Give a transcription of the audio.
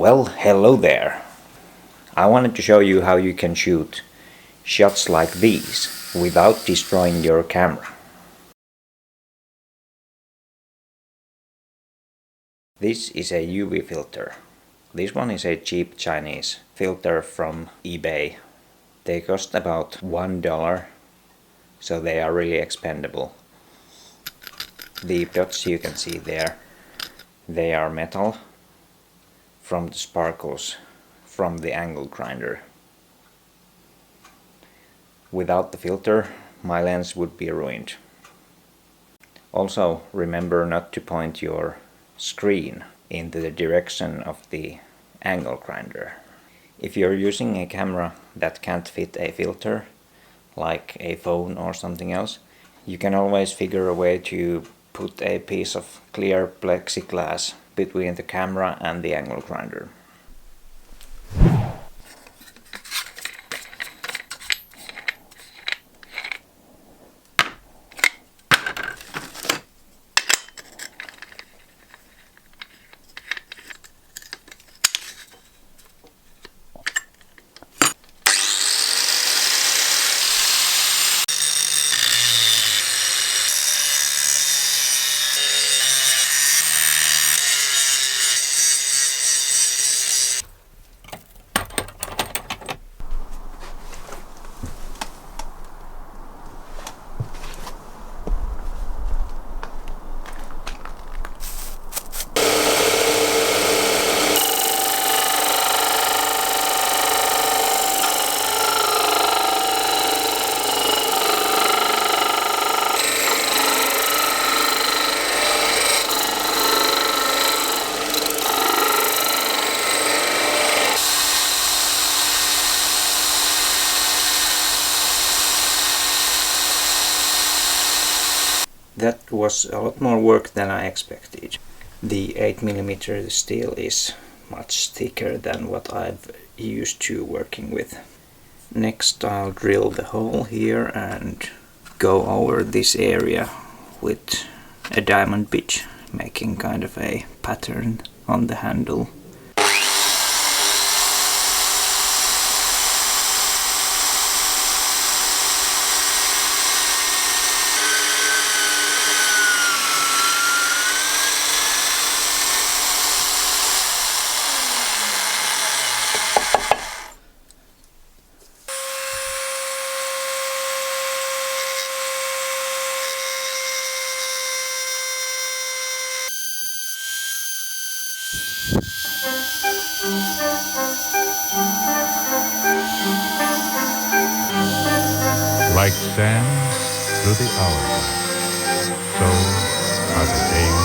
Well, hello there. I wanted to show you how you can shoot shots like these without destroying your camera. This is a UV filter. This one is a cheap Chinese filter from eBay. They cost about $1, so they are really expendable. The dots you can see there, they are metal from the sparkles from the angle grinder. Without the filter, my lens would be ruined. Also, remember not to point your screen into the direction of the angle grinder. If you're using a camera that can't fit a filter, like a phone or something else, you can always figure a way to put a piece of clear plexiglass between the camera and the angle grinder. That was a lot more work than I expected. The 8mm steel is much thicker than what I've used to working with. Next I'll drill the hole here and go over this area with a diamond bit, making kind of a pattern on the handle. Like sand through the hourglass, so are the days